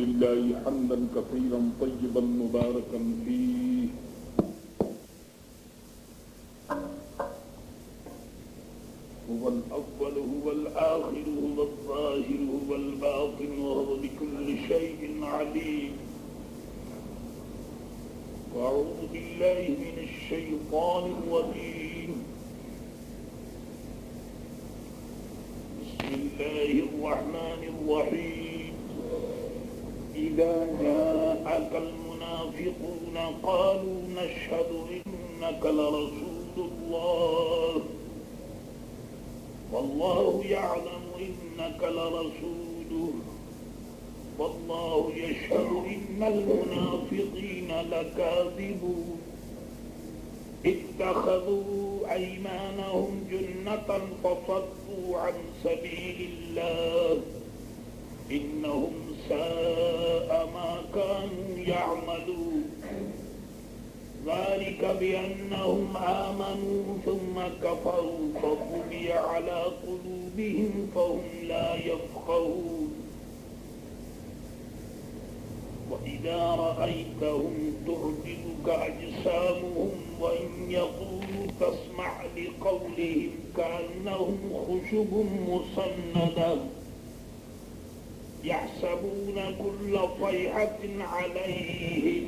لله حمدا كثيرا طيبا مباركا فيه هو الأول هو الآخر هو الظاهر هو الباطن وهو بكل شيء عليم. وأعوذ بالله من الشيطان الرجيم. بسم الله الرحمن الرحيم. إذا جاءك المنافقون قالوا نشهد إنك لرسول الله والله يعلم إنك لرسوله والله يشهد إن المنافقين لكاذبون. اتخذوا أيمانهم جنة فصدوا عن سبيل الله إنهم ساء ما كانوا يعملون. ذلك بأنهم آمنوا ثم كفروا فطبع على قلوبهم فهم لا يفقهون. وإذا رأيتهم تعجبك أجسامهم وإن يقولوا تسمع لقولهم كأنهم خشب مسندة يحسبون كل صيحة عليهم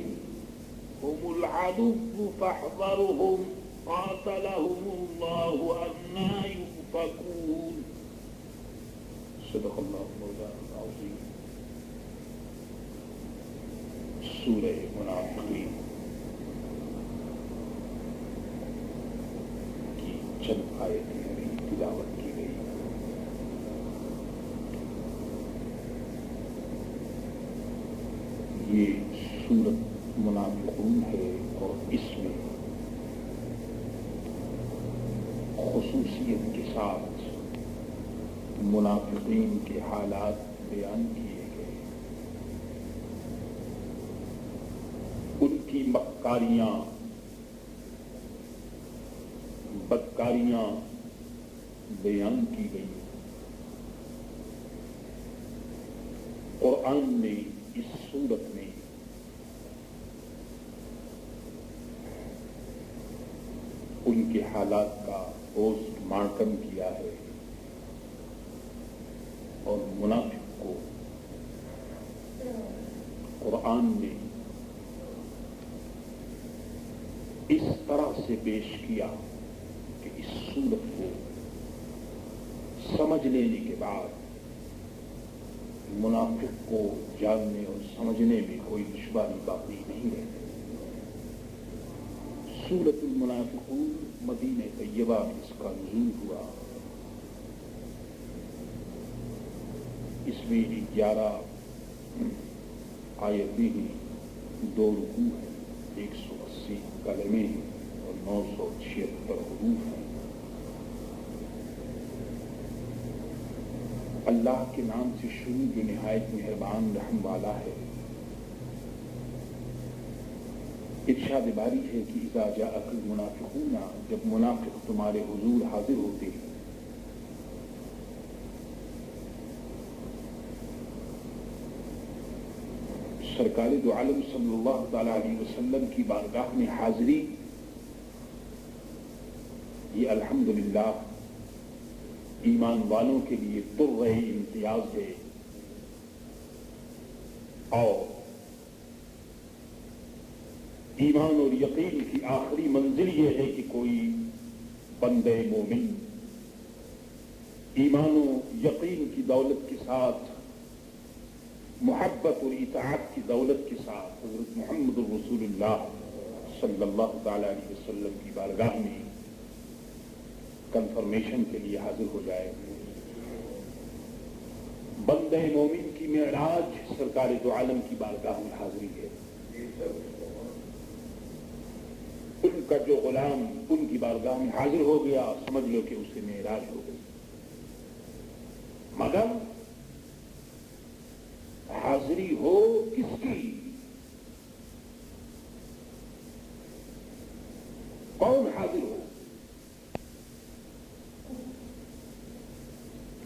هم العدو فاحذرهم قاتلهم الله أنى يؤفكون. صدق اللہ مولانا العظیم. سورہ منافقین کی چند آیتیں ابھی تلاوت کی گئی. یہ سورت منافقون ہے اور اس میں خصوصیت کے ساتھ منافقین کے حالات بیان کیے گئے. ان کی مکاریاں بدکاریاں بیان کی گئی. قرآن نے اس سورت میں ان کے حالات کا پوسٹ مارٹم کیا ہے اور منافق کو قرآن نے اس طرح سے پیش کیا کہ اس سورت کو سمجھ لینے کے بعد منافق کو جاننے اور سمجھنے میں کوئی دشواری باقی نہیں رہتی. سورۃ المنافقون مدینہ طیبہ میں اس کا نزول ہوا. اس میں 11 آیتیں ہیں، 2 رکوع ہیں، 180 کلمے ہیں اور 976 حروف ہیں. اللہ کے نام سے شروع جو نہایت مہربان رحم والا ہے. ارشاد باری ہے کہ اذا جاءک المنافقون، جب منافق تمہارے حضور حاضر ہوتے ہیں. سرکار دو عالم صلی اللہ تعالی علیہ وسلم کی بارگاہ میں حاضری یہ الحمدللہ ایمان والوں کے لیے ترغہ امتیاز ہے. اور ایمان اور یقین کی آخری منزل یہ ہے کہ کوئی بندے مومن ایمان و یقین کی دولت کے ساتھ، محبت اور اطاعت کی دولت کے ساتھ حضرت محمد الرسول اللہ صلی اللہ تعالی علیہ وسلم کی بارگاہ میں کنفرمیشن کے لیے حاضر ہو جائے. بندے مومن کی معراج سرکار دو عالم کی بارگاہ میں حاضری ہے. ان کا جو غلام ان کی بارگاہ میں حاضر ہو گیا سمجھ لو کہ اسے معراج ہو گئی. مگر حاضری ہو کس کی؟ کون حاضر ہو؟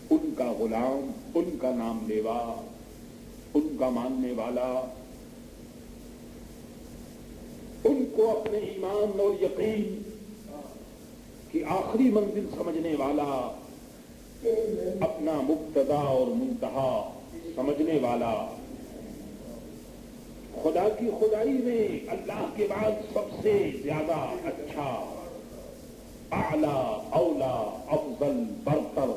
ان کا غلام، ان کا نام لیوا ان کا ماننے والا، ان کو اپنے ایمان اور یقین کی آخری منزل سمجھنے والا، اپنا مبتدا اور منتہا سمجھنے والا، خدا کی خدائی میں اللہ کے بعد سب سے زیادہ اچھا، اعلی، اولا، افضل، برتر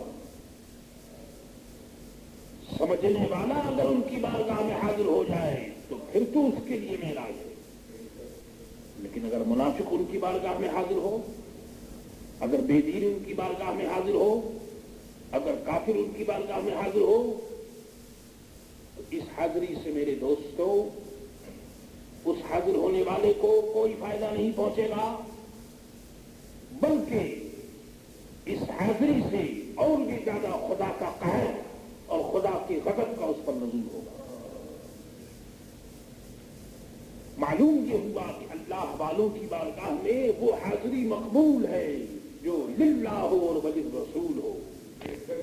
سمجھنے والا اگر ان کی بارگاہ میں حاضر ہو جائے تو پھر تو اس کے لیے معراج ہے۔ لیکن اگر منافق ان کی بارگاہ میں حاضر ہو، اگر بے دین ان کی بارگاہ میں حاضر ہو، اگر کافر ان کی بارگاہ میں حاضر ہو، تو اس حاضری سے میرے دوستو اس حاضر ہونے والے کو کوئی فائدہ نہیں پہنچے گا، بلکہ اس حاضری سے اور بھی زیادہ خدا کا قہر اور خدا کی غضب کا اس پر نزول ہوگا۔ معلوم یہ ہوا کہ اللہ والوں کی بارگاہ میں وہ حاضری مقبول ہے جو للہ ہو اور وللرسول ہو،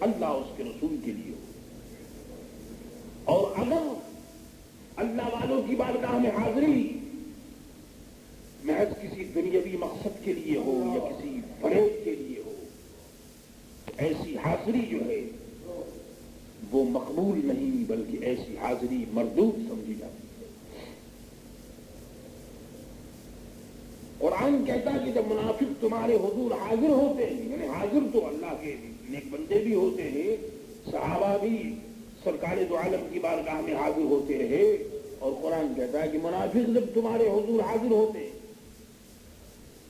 اللہ اس کے رسول کے لیے ہو۔ اور اگر اللہ والوں کی بارگاہ میں حاضری محض کسی دنیاوی مقصد کے لیے ہو یا کسی فریب کے لیے ہو، ایسی حاضری جو ہے وہ مقبول نہیں، بلکہ ایسی حاضری مردود سمجھی جاتی ہے۔ قرآن کہتا ہے کہ جب منافق تمہارے حضور حاضر ہوتے ہیں، یعنی حاضر تو اللہ کے نیک بندے بھی ہوتے ہیں، صحابہ بھی سرکار دو عالم کی بارگاہ میں حاضر ہوتے رہے، اور قرآن کہتا ہے کہ منافق جب تمہارے حضور حاضر ہوتے ہیں،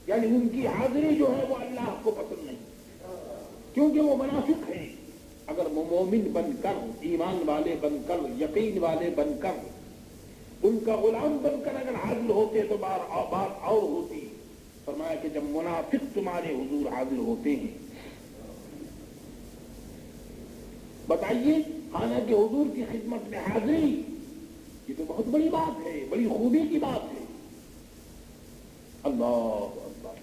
یعنی ان کی حاضری جو ہے وہ اللہ کو پسند نہیں، کیونکہ وہ منافق ہیں۔ اگر وہ مومن بن کر، ایمان والے بن کر، یقین والے بن کر، ان کا غلام بن کر اگر حاضر ہوتے تو بات اور ہوتی۔ فرمایا کہ جب منافق تمہارے حضور حاضر ہوتے ہیں، بتائیے خانہ کے حضور کی خدمت میں حاضری، یہ تو بہت بڑی بات ہے، بڑی خوبی کی بات ہے۔ اللہ اکبر!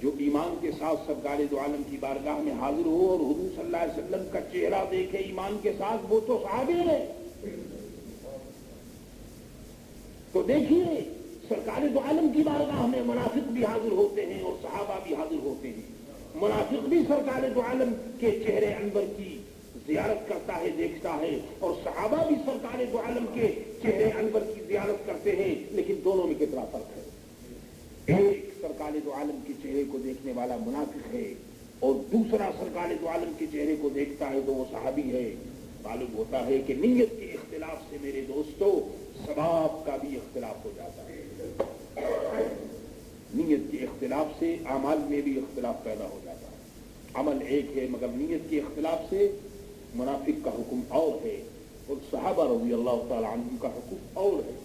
جو ایمان کے ساتھ سرکار دو عالم کی بارگاہ میں حاضر ہو اور حضور صلی اللہ علیہ وسلم کا چہرہ دیکھے ایمان کے ساتھ، وہ تو صحابی ہے۔ تو دیکھیے سرکار دو عالم کی بارگاہ میں منافق بھی حاضر ہوتے ہیں اور صحابہ بھی حاضر ہوتے ہیں۔ منافق بھی سرکار دو عالم کے چہرے انور کی زیارت کرتا ہے، دیکھتا ہے، اور صحابہ بھی سرکار دو عالم کے چہرے انور کی زیارت کرتے ہیں، لیکن دونوں میں کتنا فرق ہے؟ ایک سرکار دو عالم کے چہرے کو دیکھنے والا منافق ہے، اور دوسرا سرکار دو عالم کے چہرے کو دیکھتا ہے تو وہ صحابی ہے۔ معلوم ہوتا ہے کہ نیت کے اختلاف سے میرے دوستو ثواب کا بھی اختلاف ہو جاتا ہے۔ نیت کے اختلاف سے اعمال میں بھی اختلاف پیدا ہو جاتا ہے۔ عمل ایک ہے مگر نیت کے اختلاف سے منافق کا حکم اور ہے، اور صحابہ رضی اللہ تعالی عنہم کا حکم اور ہے۔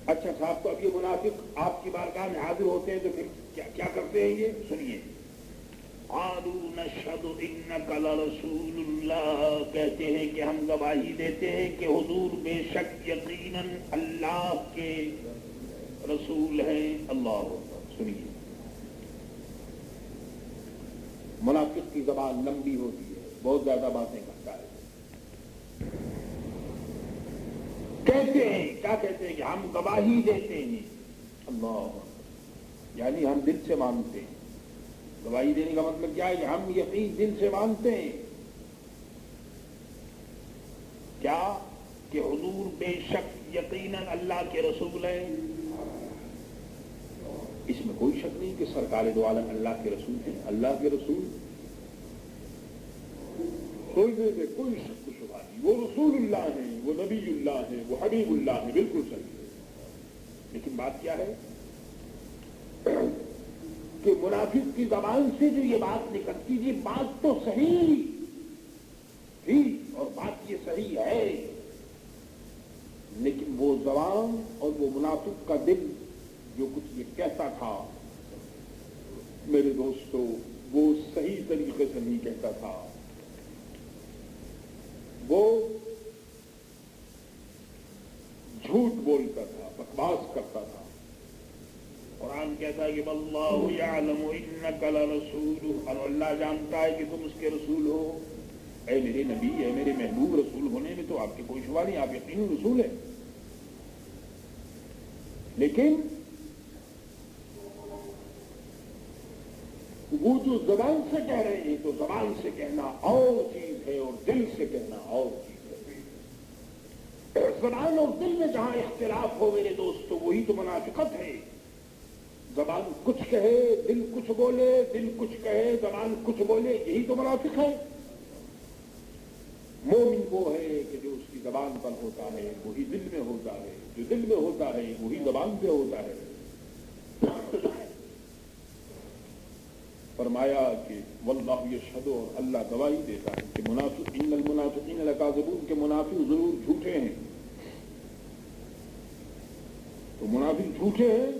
اچھا صاحب، تو اب یہ منافق آپ کی بارگاہ میں حاضر ہوتے ہیں تو پھر کیا کرتے ہیں؟ یہ سنیے۔ قالوا نشهد انك لرسول اللہ، کہتے ہیں کہ ہم گواہی دیتے ہیں کہ حضور بے شک یقیناً اللہ کے رسول ہیں۔ اللہ سنیے، منافق کی زبان لمبی ہوتی ہے، بہت زیادہ باتیں کرتا ہے۔ کہتے ہیں، کیا کہتے ہیں؟ کہ ہم گواہی دیتے ہیں۔ اللہ، یعنی ہم دل سے مانتے ہیں۔ گواہی دینے کا مطلب کیا ہے؟ کہ ہم یقین دل سے مانتے ہیں کیا کہ حضور بے شک یقیناً اللہ کے رسول ہیں۔ اس میں کوئی شک نہیں کہ سرکار دو عالم اللہ کے رسول ہیں، اللہ کے رسول، کوئی شک و شبہ نہیں۔ وہ رسول اللہ ہیں، وہ نبی اللہ ہیں، وہ حبیب اللہ ہیں، بالکل صحیح ہے۔ لیکن بات کیا ہے کہ منافق کی زبان سے جو یہ بات نکلتی تھی، بات تو صحیح تھی اور بات یہ صحیح ہے، لیکن وہ زبان اور وہ منافق کا دل جو کچھ یہ کہتا تھا میرے دوستو، وہ صحیح طریقے سے نہیں کہتا تھا، وہ جھوٹ بولتا تھا، بکواس کرتا تھا۔ قرآن کہتا کہتا ہے کہ واللہ یعلم انک لرسولہ، اور اللہ جانتا ہے کہ تم اس کے رسول ہو. اے میرے نبی، اے میرے محبوب، رسول ہونے میں تو آپ کے کوئی شبہ نہیں، آپ یقینی رسول ہیں. لیکن وہ جو زبان سے کہہ رہے ہیں تو زبان سے کہنا اور چیز ہے اور دل سے کہنا اور چیز ہے. زبان اور دل میں جہاں اختلاف ہو میرے دوستو، وہی تو منافقت ہے. زبان کچھ کہے، دل کچھ بولے، دل کچھ کہے، زبان کچھ بولے، یہی تو منافق ہے. مومن وہ ہے کہ جو اس کی زبان پر ہوتا ہے وہی دل میں ہوتا ہے، جو دل میں ہوتا ہے وہی زبان پہ ہوتا ہے. فرمایا کہ واللہ یشہد، اور اللہ گواہی دیتا ہے کہ منافق ان المنافقین لکاذبون، کہ منافق ضرور جھوٹے ہیں. تو منافق جھوٹے ہیں،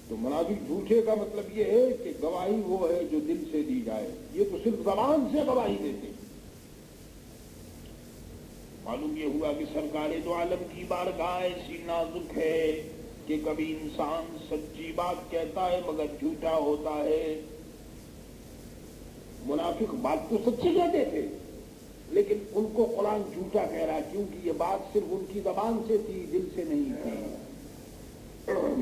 تو منافق جھوٹے کا مطلب یہ ہے کہ گواہی وہ ہے جو دل سے دی جائے. یہ تو صرف زبان سے گواہی دیتے. معلوم یہ ہوا کہ سرکار دو عالم کی بارگاہ ایسی نازک ہے کہ کبھی انسان سچی بات کہتا ہے مگر جھوٹا ہوتا ہے. منافق بات تو سچی کہتے تھے لیکن ان کو قرآن جھوٹا کہہ رہا کیونکہ یہ بات صرف ان کی زبان سے تھی، دل سے نہیں تھی.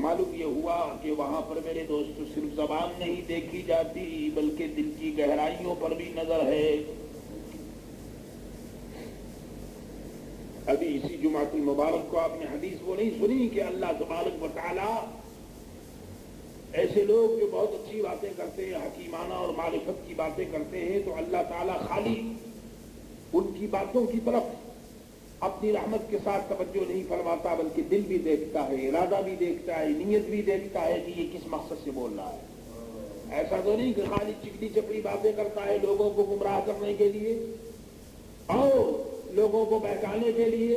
معلوم یہ ہوا کہ وہاں پر میرے دوست صرف زبان نہیں دیکھی جاتی بلکہ دل کی گہرائیوں پر بھی نظر ہے. ابھی اسی جمعۃ المبارک کو آپ نے حدیث وہ نہیں سنی کہ اللہ تبارک و تعالی ایسے لوگ جو بہت اچھی باتیں کرتے ہیں، حکیمانہ اور معرفت کی باتیں کرتے ہیں، تو اللہ تعالی خالی ان کی باتوں کی طرف اپنی رحمت کے ساتھ توجہ نہیں فرماتا بلکہ دل بھی دیکھتا ہے، ارادہ بھی دیکھتا ہے، نیت بھی دیکھتا ہے کہ یہ کس مقصد سے بول رہا ہے. ایسا تو نہیں کہ خالی چکلی چپڑی باتیں کرتا ہے لوگوں کو گمراہ کرنے کے لیے اور لوگوں کو بہکانے کے لیے،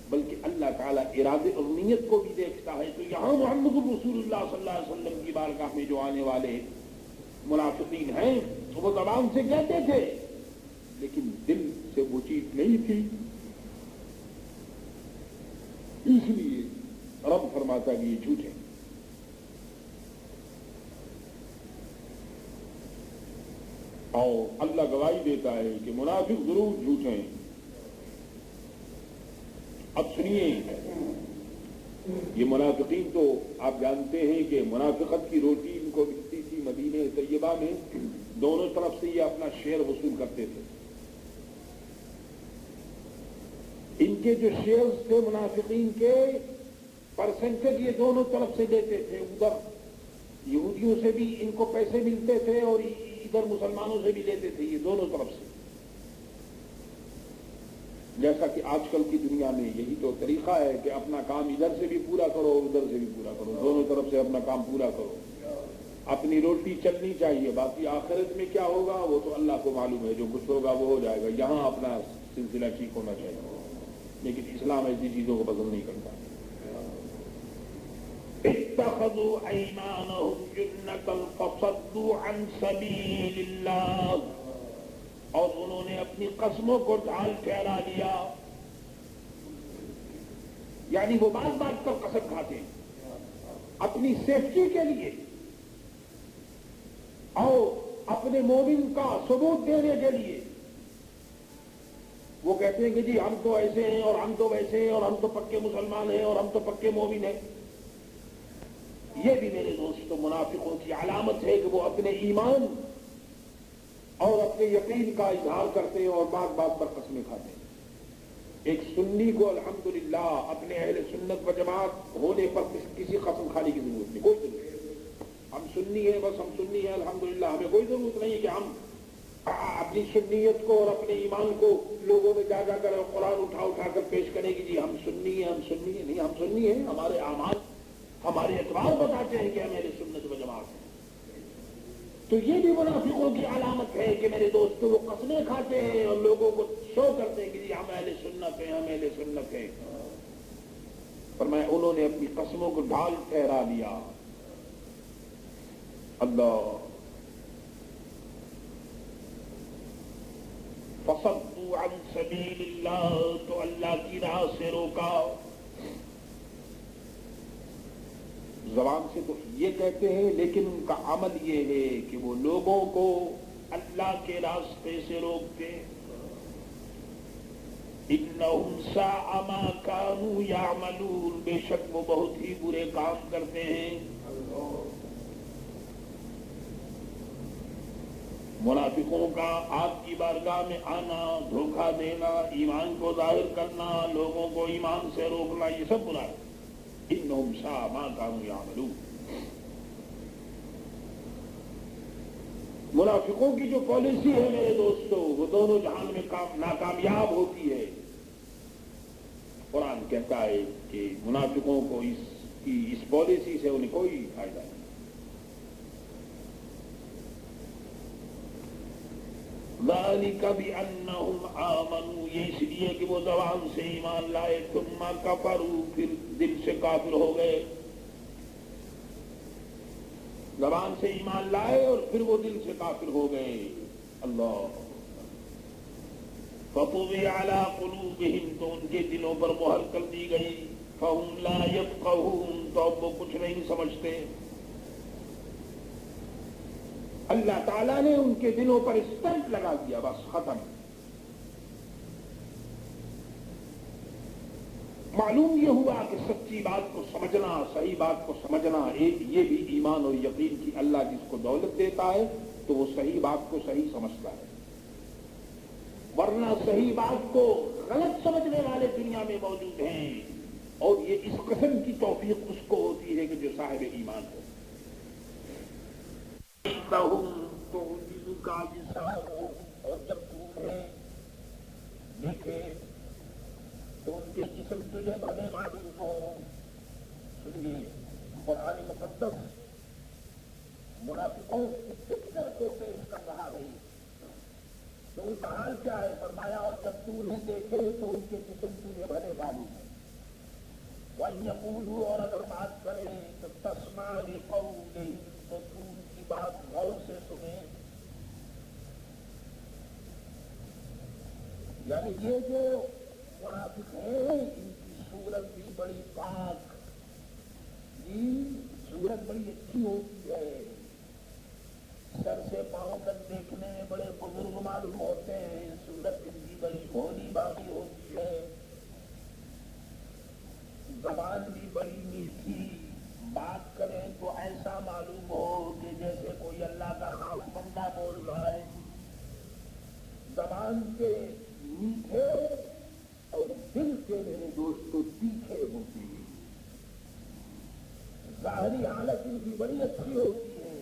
بلکہ اللہ تعالیٰ ارادے اور نیت کو بھی دیکھتا ہے. تو یہاں محمد رسول اللہ صلی اللہ علیہ وسلم کی بارگاہ میں جو آنے والے منافقین ہیں تو وہ زبان سے کہتے تھے لیکن دل سے وہ چیز نہیں تھی. اس لیے رب فرماتا کہ یہ جھوٹے. اور اللہ گواہی دیتا ہے کہ منافق ضرور جھوٹے ہیں. اب سنیے، یہ منافقین تو آپ جانتے ہیں کہ منافقت کی روٹی ان کو ملتی تھی مدینہ طیبہ میں، دونوں طرف سے یہ اپنا شیئر وصول کرتے تھے. ان کے جو شیئرز تھے منافقین کے پرسنٹیج یہ دونوں طرف سے دیتے تھے. ادھر یہودیوں سے بھی ان کو پیسے ملتے تھے اور ادھر مسلمانوں سے بھی لیتے تھے، یہ دونوں طرف سے. جیسا کہ آج کل کی دنیا میں یہی تو طریقہ ہے کہ اپنا کام ادھر سے بھی پورا کرو اور ادھر سے بھی پورا کرو، دونوں طرف سے اپنا کام پورا کرو. اپنی روٹی چلنی چاہیے، باقی آخرت میں کیا ہوگا وہ تو اللہ کو معلوم ہے، جو کچھ ہوگا وہ ہو جائے گا. یہاں اپنا سلسلہ ٹھیک ہونا چاہیے، لیکن اسلام ایسی چیزوں کو پسند نہیں کرتا. اتخذوا ایمانهم جنة فصدوا عن سبیل اللہ، اور انہوں نے اپنی قسموں کو ڈھال ٹھہرا لیا. یعنی وہ بات بات پر قسم کھاتے ہیں اپنی سیفٹی کے لیے اور اپنے مومن کا ثبوت دینے کے لیے. وہ کہتے ہیں کہ جی ہم تو ایسے ہیں اور ہم تو ویسے ہیں اور ہم تو پکے مسلمان ہیں اور ہم تو پکے مومن ہیں. یہ بھی میرے دوستوں منافقوں کی علامت ہے کہ وہ اپنے ایمان اور اپنے یقین کا اظہار کرتے ہیں اور بات بات پر قسمیں کھاتے ہیں. ایک سنی کو الحمدللہ اپنے اہل سنت و جماعت ہونے پر کسی قسم کھانے کی ضرورت نہیں، کوئی ضرورت نہیں. ہم سنی ہیں، بس ہم سنی ہیں الحمدللہ، ہمیں کوئی ضرورت نہیں ہے کہ ہم اپنی سنیت کو اور اپنے ایمان کو لوگوں میں جا کر قرآن اٹھا کر پیش کریں کہ جی ہم سنی ہیں، ہم سنی ہیں. نہیں، ہم سنی ہیں، ہمارے اعمال ہمارے اعتبار بتاتے ہیں کہ ہم اہل سنت و جماعت ہیں. تو یہ بھی منافقوں کی علامت ہے کہ میرے دوستوں وہ قسمیں کھاتے ہیں اور لوگوں کو شو کرتے ہیں کہ جی ہم اہل سنت ہیں، ہم اہل سنت ہیں. فرمایا انہوں نے اپنی قسموں کو ڈھال ٹھہرا لیا. اللہ فصدوا عن سبیل اللہ، تو اللہ کی راہ سے روکا. زبان سے تو یہ کہتے ہیں لیکن ان کا عمل یہ ہے کہ وہ لوگوں کو اللہ کے راستے سے روکتے ہیں۔ انہم ساء ما کانوا یعملون، بے شک وہ بہت ہی برے کام کرتے ہیں۔ منافقوں کا آپ کی بارگاہ میں آنا، دھوکہ دینا، ایمان کو ظاہر کرنا، لوگوں کو ایمان سے روکنا، یہ سب برا ہے۔ انہم ساء ما کانوا یعملون۔ منافقوں کی جو پالیسی ہے میرے دوستو، وہ دونوں جہان میں ناکامیاب ہوتی ہے۔ قرآن کہتا ہے کہ منافقوں کو اس پالیسی سے انہیں کوئی فائدہ نہیں۔ ذالک بأنہم آمنوا، یہ اس لیے کہ وہ زبان سے ایمان لائے، ثم کفروا، پھر دل سے کافر ہو گئے۔ زبان سے ایمان لائے اور پھر وہ دل سے کافر ہو گئے۔ اللہ فطبع علی قلوبہم، تو ان کے دلوں پر مہر کر دی گئی۔ فہم لا یفقہون، تو اب وہ کچھ نہیں سمجھتے۔ اللہ تعالیٰ نے ان کے دلوں پر اسٹمپ لگا دیا، بس ختم۔ معلوم یہ ہوا کہ سچی بات کو سمجھنا، صحیح بات کو سمجھنا، یہ بھی ایمان اور یقین کی اللہ جس کو دولت دیتا ہے تو وہ صحیح بات کو صحیح سمجھتا ہے، ورنہ صحیح بات کو غلط سمجھنے والے دنیا میں موجود ہیں، اور یہ اس قسم کی توفیق اس کو ہوتی ہے کہ جو صاحب ایمان ہو۔ تو کا اور جب تمہیں دیکھے تو ان کے جسم تجھے بڑے معلوم ہو۔ سنیے قرآن مقدس منافقوں کی فکر کو پیش کر رہا ہے، تو ان کا حال کیا ہے؟ فرمایا اور جب تو انہیں دیکھے تو ان کے جسم تجھے بڑے معلوم ہے۔ وَيَقُولُوا، اور اگر بات کریں تو تسمع لِقَوْلِهِمْ، تو تو ان کی بات غور سے سنیں۔ یعنی یہ جو منافق ہیں ان کی صورت بھی بڑی پاک، صورت بڑی اچھی ہوتی ہے، سر سے پاؤں تک دیکھنے میں بڑے بزرگ معلوم ہوتے ہیں، صورت ان کی بڑی بھولی باقی ہوتی ہے، زبان بھی بڑی میٹھی، بات کریں تو ایسا معلوم ہو کہ جیسے کوئی اللہ کا خاص بندہ بول رہا ہے۔ زبان کے میٹھے اور دل کے میرے دوستوں تیکھے ہوتے ہیں۔ ظاہری حالت ان کی بڑی اچھی ہوتی ہے،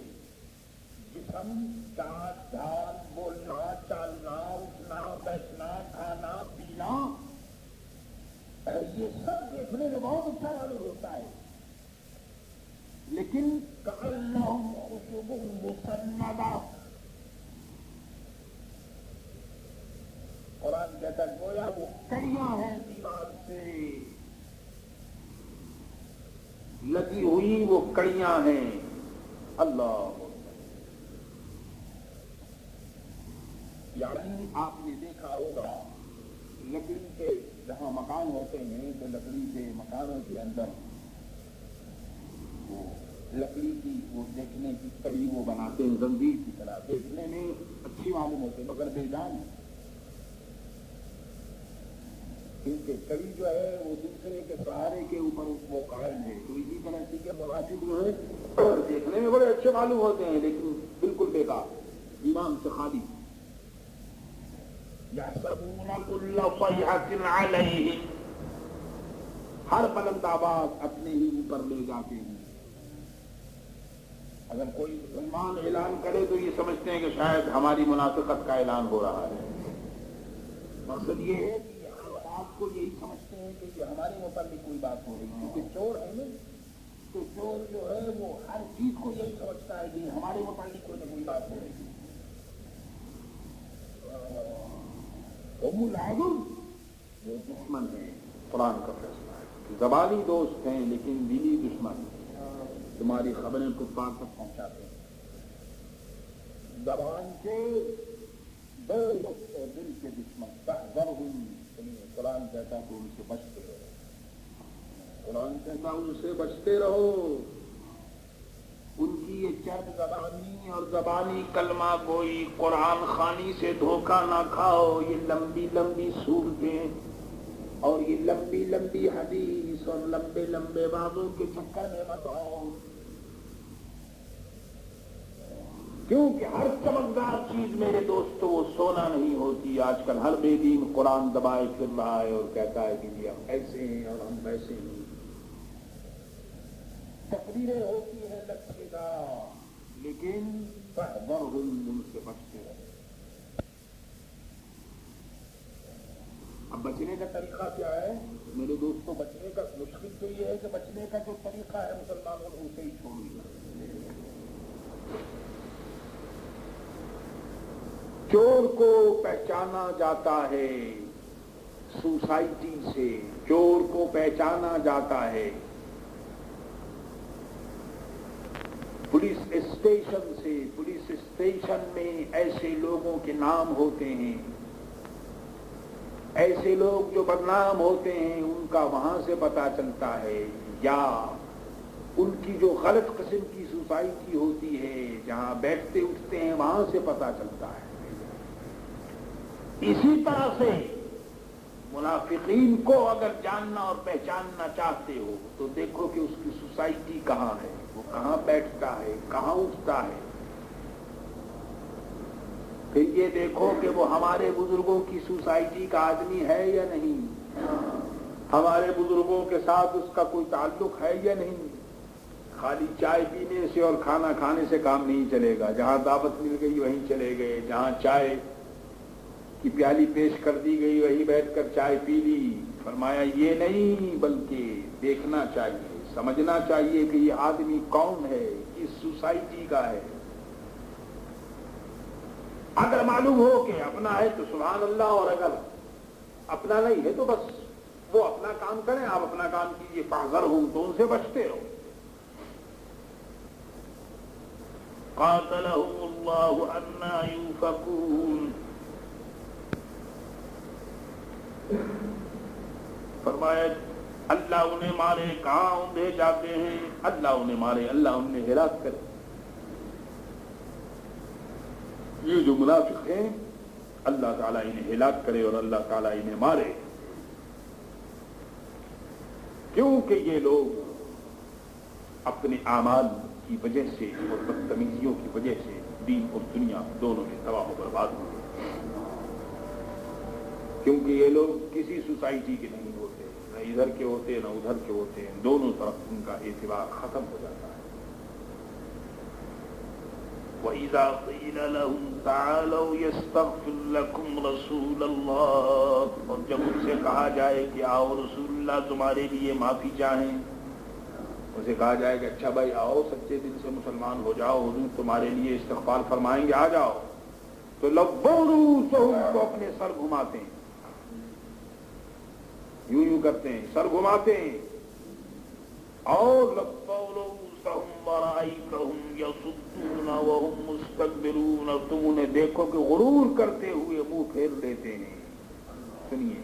جسم، چال ڈھال، بولنا چالنا، اٹھنا بیٹھنا، کھانا پینا، یہ سب دیکھنے میں بہت اچھا معلوم ہوتا ہے، لیکن کأنہم خشب مسندہ، قرآن کہتا ہے گویا وہ کڑیاں ہیں دیوار سے لگی ہوئی، وہ کڑیاں ہیں۔ اللہ یعنی آپ نے دیکھا ہوگا لکڑی کے جہاں مکان ہوتے ہیں تو لکڑی کے مکانوں کے اندر وہ لکڑی کی وہ دیکھنے کی کڑی وہ بناتے ہیں، زنجیر کی طرح دیکھنے میں اچھی معلوم ہوتے ہیں مگر بے جان، کیونکہ کڑی جو ہے وہ دوسرے کے سہارے کے اوپر وہ قائم ہے۔ تو اسی طرح سے کہ منافق جو ہے دیکھنے میں بڑے اچھے معلوم ہوتے ہیں لیکن بالکل بیکار، ایمان سے خالی۔ یحسبون کل صیحۃ علیہم، ہر بلند آواز اپنے ہی اوپر لے جاتے ہیں۔ اگر کوئی مسلمان اعلان کرے تو یہ سمجھتے ہیں کہ شاید ہماری منافقت کا اعلان ہو رہا ہے۔ مقصد یہ ہے کہ آپ کو یہی سمجھتے ہیں کہ یہ ہمارے متعلق کوئی بات ہو رہی ہے، کیونکہ چور ہے نا، تو چور جو ہے وہ ہر چیز کو یہی سمجھتا ہے کہ ہمارے متعلق کوئی نہ کوئی بات ہو رہی ہے۔ ام العدو وہ دشمن ہے، قرآن کا فیصلہ ہے، زبانی دوست ہیں لیکن دلی دشمن، تمہاری خبریں کفار تک پہنچاتے ہیں۔ زبان کے دوست اور دل کے دشمن، فاحذرہم، قرآن کہتا ہے کہ ان سے بچتے رہو، قرآن کہتا ہے ان سے بچتے رہو۔ چند زبانی اور زبانی کلمہ گوئی قرآن خوانی سے دھوکہ نہ کھاؤ. یہ لمبی لمبی صورتیں اور یہ لمبی لمبی حدیث اور لمبے لمبے وعدوں کے چکر میں مت آؤ. کیونکہ ہر چمکدار چیز میرے دوستو وہ سونا نہیں ہوتی. آج کل ہر بے دین قرآن دبائے پھر رہا ہے اور کہتا ہے کہ جی ہم ایسے ہیں اور ہم ویسے ہیں. تقریریں ہوتی ہیں لچے دار لیکن فاحذرہم ان سے بچتے رہو. اب بچنے کا طریقہ کیا ہے میرے دوستوں؟ بچنے کا مشکل تو یہ ہے کہ بچنے کا جو طریقہ ہے مسلمانوں نے اسے ہی چھوڑ دیا. چور کو پہچانا جاتا ہے سوسائٹی سے. چور کو پہچانا جاتا ہے پولیس اسٹیشن سے. پولیس اسٹیشن میں ایسے لوگوں کے نام ہوتے ہیں، ایسے لوگ جو بدنام ہوتے ہیں ان کا وہاں سے پتہ چلتا ہے، یا ان کی جو غلط قسم کی سوسائٹی ہوتی ہے جہاں بیٹھتے اٹھتے ہیں وہاں سے پتہ چلتا ہے. اسی طرح سے منافقین کو اگر جاننا اور پہچاننا چاہتے ہو تو دیکھو کہ اس کی سوسائٹی کہاں ہے، وہ کہاں بیٹھتا ہے، کہاں اٹھتا ہے. پھر یہ دیکھو کہ وہ ہمارے بزرگوں کی سوسائٹی کا آدمی ہے یا نہیں، ہمارے بزرگوں کے ساتھ اس کا کوئی تعلق ہے یا نہیں. خالی چائے پینے سے اور کھانا کھانے سے کام نہیں چلے گا. جہاں دعوت مل گئی وہیں چلے گئے، جہاں چائے کی پیالی پیش کر دی گئی وہیں بیٹھ کر چائے پی لی. فرمایا یہ نہیں بلکہ دیکھنا چاہیے، سمجھنا چاہیے کہ یہ آدمی کون ہے، کس سوسائٹی کا ہے. اگر معلوم ہو کہ اپنا ہے تو سبحان اللہ، اور اگر اپنا نہیں ہے تو بس وہ اپنا کام کریں، آپ اپنا کام کیجیے. فاحذرہم، تو ان سے بچتے رہو. قاتلہم اللہ انا یؤفکون. فرمایا اللہ انہیں مارے، کہاں اندھے جاتے ہیں. اللہ انہیں مارے، اللہ انہیں ہلاک کرے. یہ جو منافق ہیں اللہ تعالیٰ انہیں ہلاک کرے اور اللہ تعالیٰ انہیں مارے. کیونکہ یہ لوگ اپنے اعمال کی وجہ سے اور بدتمیزیوں کی وجہ سے دین اور دنیا دونوں میں تباہ و برباد ہوئے. کیونکہ یہ لوگ کسی سوسائٹی کے نہیں ہوتے، نہ ادھر کے ہوتے نہ ادھر کے ہوتے ہیں. دونوں طرف ان کا اعتبار ختم ہو جاتا ہے. وَإِذَا قِيلَ لَهُمْ تَعَالَوْا يَسْتَغْفِرْ لَكُمْ رَسُولَ اللَّهِ، اور جب ان سے کہا جائے کہ آؤ رسول اللہ تمہارے لیے معافی چاہیں، اسے کہا جائے کہ اچھا بھائی آؤ سچے دل سے مسلمان ہو جاؤ، حضور تمہارے لیے استغفار فرمائیں گے، آ جاؤ. تو لَبَّوْا رُؤُوسَهُمْ، کو اپنے سر گھماتے ہیں، یوں یوں کرتے ہیں، سر گھماتے ہیں. اور لَبَّوْا رُؤُوسَهُمْ وَرَأَيْتَهُمْ يَصُدُّونَ وَهُمْ مُسْتَكْبِرُونَ، تم انہیں دیکھو کہ غرور کرتے ہوئے منہ پھیر لیتے ہیں. سنیے،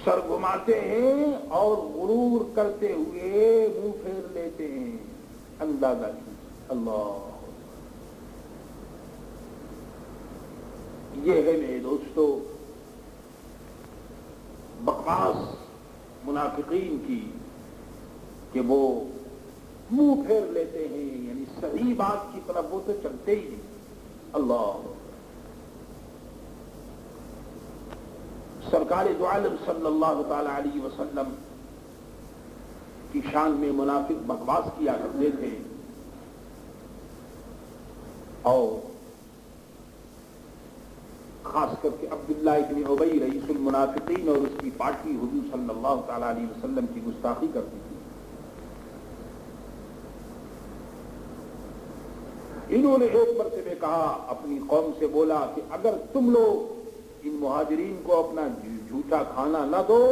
سر گھماتے ہیں اور غرور کرتے ہوئے منہ پھیر لیتے ہیں. اندازہ کیجیے. اللہ، یہ ہے میرے دوستو بکواس منافقین کی کہ وہ منہ پھیر لیتے ہیں، یعنی صحیح بات کی طرف وہ تو چلتے ہی نہیں. اللہ، سرکار دو عالم صلی اللہ تعالی علیہ وسلم کی شان میں منافق بکواس کیا کرتے تھے. اور خاص کر کے عبداللہ ابن ابی رئیس المنافقین اور اس کی پارٹی حضور صلی اللہ تعالی علیہ وسلم کی گستاخی کرتی تھی. انہوں نے ایک مرتبہ کہا، اپنی قوم سے بولا کہ اگر تم لوگ ان مہاجرین کو اپنا جھوٹا کھانا نہ دو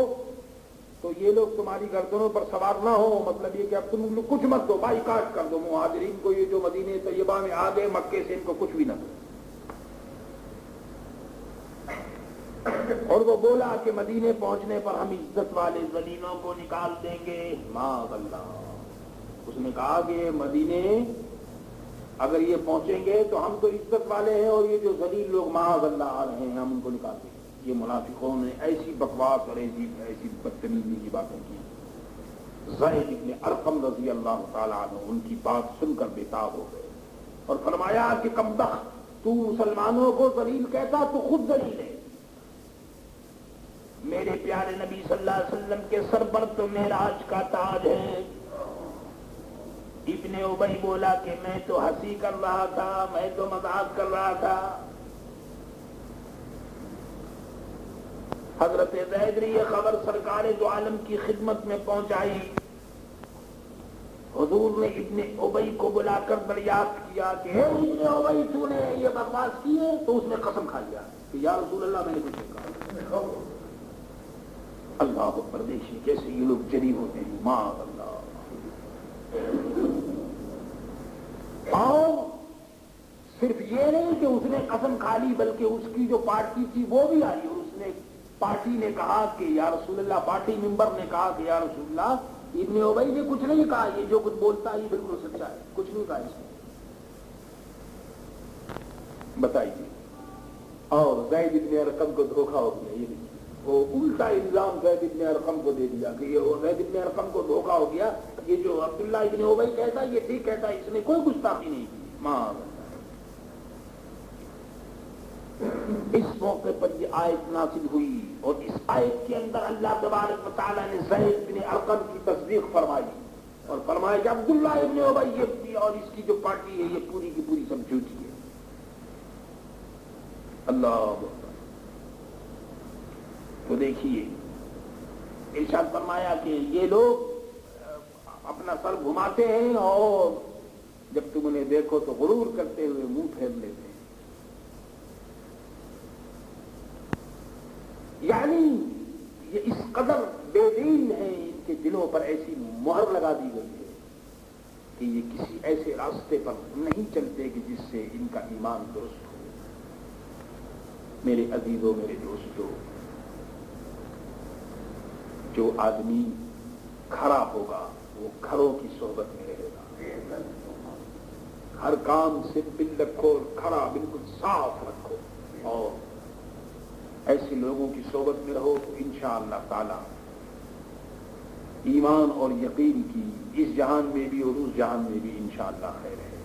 تو یہ لوگ تمہاری گردنوں پر سوار نہ ہو. مطلب یہ کہ اب تم لوگ کچھ مت دو، بائیکاٹ کر دو مہاجرین کو. یہ جو مدینہ طیبہ میں آ گئے مکے سے، ان کو کچھ بھی نہ دو. اور وہ بولا کہ مدینے پہنچنے پر ہم عزت والے ذلیلوں کو نکال دیں گے. معاذ اللہ، اس نے کہا کہ مدینے اگر یہ پہنچیں گے تو ہم تو عزت والے ہیں اور یہ جو ذلیل لوگ معاذ اللہ آ رہے ہیں ہم ان کو نکال دیں گے۔ یہ منافقوں نے ایسی بکواس اور ایسی بدتمیزی کی باتیں کی۔ زید بن ارقم رضی اللہ تعالیٰ عنہ ان کی بات سن کر بےتاب ہو گئے اور فرمایا کہ کمبخت، تو مسلمانوں کو ذلیل کہتا تو خود ذلیل ہے۔ میرے پیارے نبی صلی اللہ علیہ وسلم کے سر پر تو معراج کا تاج ہے۔ ابن ابی بولا کہ میں تو ہنسی کر رہا تھا، میں تو مذاق کر رہا تھا۔ حضرت زید نے یہ خبر سرکار دو عالم کی خدمت میں پہنچائی۔ حضور نے ابن ابی کو بلا کر دریافت کیا کہ اے ابن ابی تو نے یہ بکواس کی ہے؟ تو اس نے قسم کھا لیا کہ یا رسول اللہ میں نے کچھ نہیں کہا۔ اللہ اکبر، دیکھیے کیسے یہ لوگ جری ہوتے ہیں، معاذ اللہ۔ اور صرف یہ نہیں کہ اس نے قسم کھا لی بلکہ اس کی جو پارٹی تھی وہ بھی آئی اور اس نے پارٹی نے کہا کہ یا رسول اللہ، پارٹی ممبر نے کہا کہ یا رسول اللہ ابن ابی نے کچھ نہیں کہا، یہ جو کچھ بولتا ہے یہ بالکل سچا ہے، کچھ نہیں کہا اس نے۔ بتائیے، اور زید بن ارقم کو دھوکہ ہو گیا۔ یہ دیکھیے وہ الٹا الزام زید بن ارقم کو دے دیا کہ یہ زید بن ارقم کو دھوکہ ہو گیا، یہ جو عبداللہ ابن ابی کہتا یہ ٹھیک کہتا، اس نے کوئی گستاخی نہیں کی۔ اس موقع پر یہ آیت نازل ہوئی اور اس آیت کے اندر اللہ تبارک و تعالیٰ نے زید بن ارقم کی تصدیق فرمائی اور فرمایا کہ عبداللہ ابن ابی یہ اور اس کی جو پارٹی ہے یہ پوری کی پوری سب جھوٹی ہے۔ اللہ تو دیکھیے ارشاد فرمایا کہ یہ لوگ اپنا سر گھماتے ہیں اور جب تم انہیں دیکھو تو غرور کرتے ہوئے منہ پھیر لیتے ہیں۔ یعنی یہ اس قدر بے دین ہیں، ان کے دلوں پر ایسی مہر لگا دی گئی ہے کہ یہ کسی ایسے راستے پر نہیں چلتے کہ جس سے ان کا ایمان درست ہو۔ میرے عزیزوں، میرے دوستوں، جو آدمی کھڑا ہوگا وہ کھڑوں کی صحبت میں رہے گا۔ ہر کام سمپل رکھو، کھڑا بالکل صاف رکھو اور ایسے لوگوں کی صحبت میں رہو تو انشاءاللہ تعالی ایمان اور یقین کی اس جہان میں بھی اور اس جہان میں بھی انشاءاللہ خیر ہے۔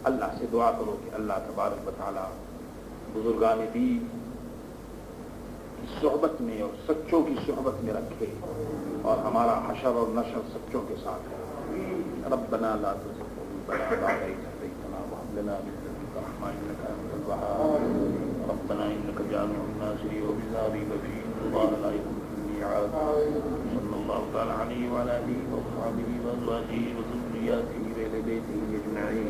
اللہ سے دعا کرو کہ اللہ تبارک و تعالی بزرگان دین کی صحبت میں اور سچوں کی صحبت میں رکھے اور ہمارا حشر اور نشر سچوں کے ساتھ ہے۔ ربنا لا تزغ قلوبنا بعد إذ هديتنا وهب لنا من لدنك رحمة إنك أنت الوهاب ربنا إنك جامع الناس ليوم لا ريب فيه إن الله لا يخلف الميعاد صلى الله تعالى عليه وعلى آله وصحبه وأزواجه وذرياته وأهل بيته أجمعين